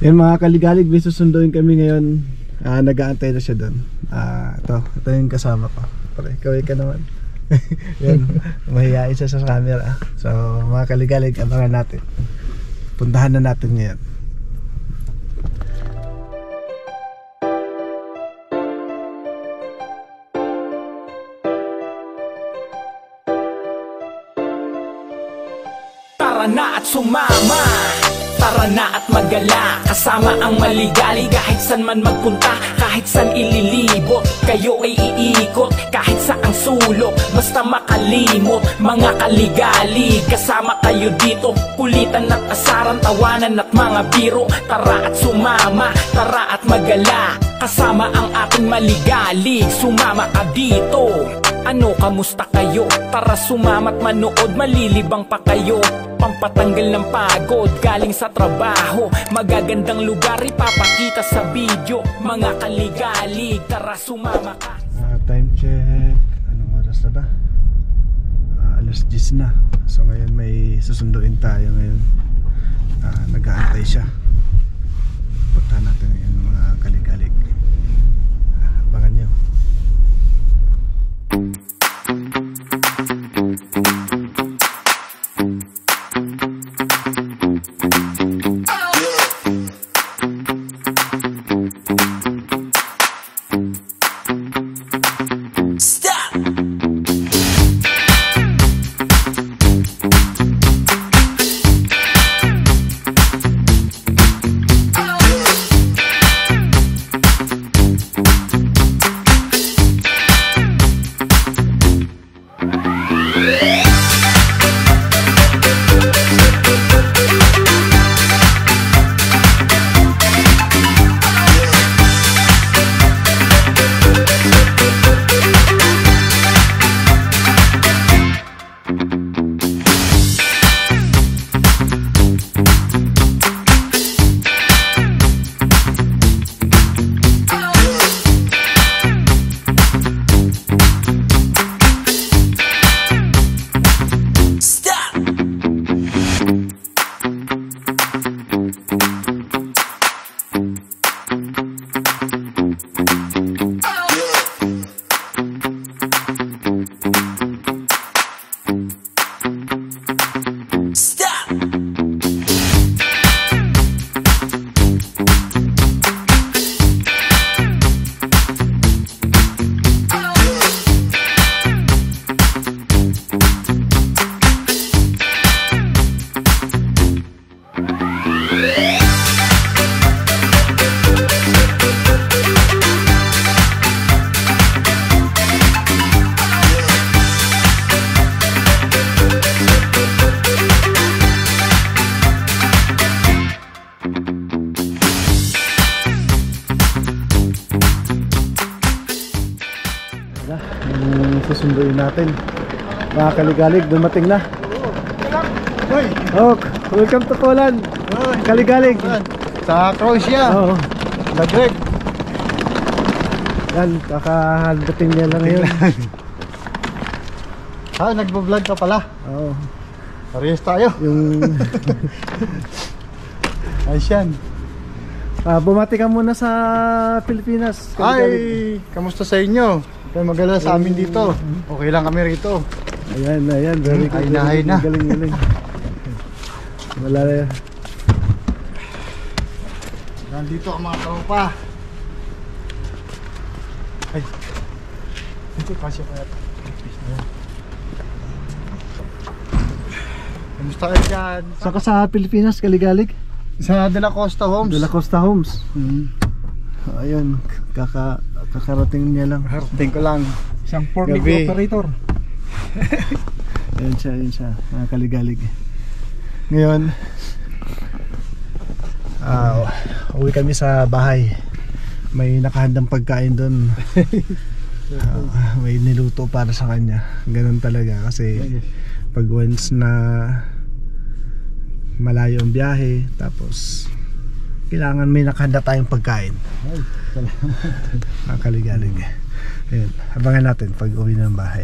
Yan mga kaligalig, may susunduin kami ngayon. Nag-aantay na siya doon. Ito yung kasama ko. Pare, kaway ka naman. Yan, mahihain siya sa camera. So mga kaligalig, abangan natin. Puntahan na natin ngayon. Tara na at sumama, tara na at magala, kasama ang maligali. Kahit san man magpunta, kahit san ililibot, kayo ay iikot, kahit saang sulok, basta makalimot. Mga kaligali, kasama kayo dito, kulitan at asaran, tawanan at mga biro. Tara at sumama, tara at magala, kasama ang ating maligali. Sumama ka dito. Ano, kamusta kayo? Tara sumamat manood, malilibang pa kayo. Pampatanggal ng pagod, galing sa trabaho. Magagandang lugar ipapakita sa video. Mga kaligalig, tara sumama ka. Time check. Anong oras na ba? Alas 10 na. So ngayon may susunduin tayo ngayon. Nag-aantay siya. Punta natin ngayon mga kaligalig. Abangan nyo. Susunduin natin mga kaligalig, dumating na. Welcome to Poland. Kaligalig sa Croatia. Zagreb. Yan, kakadating niya lang ngayon. Nagbo-vlog ka pala. Parehas tayo. Yung ayos yan. Bumati ka muna sa Pilipinas, kaligalig. Kamusta sa inyo? Kaya magala sa amin dito. Okay lang kami rito. Ayan. Very good. Hay na. Galing. Wala na yan. Nandito ang mga tropa. Ay. Dito kasi kaya. Kamusta kayo dyan? Saka sa Pilipinas, kaligalig? Sa De La Costa Homes. De La Costa Homes. Ayun, kakarating niya lang. Kakarating ko lang. Isang forklift operator. Ayun siya, mga kaligalig. Ngayon, uwi kami sa bahay. May nakahandang pagkain doon. May niluto para sa kanya. Ganun talaga kasi pag once na malayo ang biyahe, tapos kailangan may nakahanda tayong pagkain. Ay, salamat. Nakaligalig. Ayun, abangan natin pag uwi ng bahay.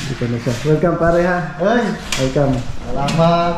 Dito na siya. Welcome pare ha. Ay, Welcome. salamat.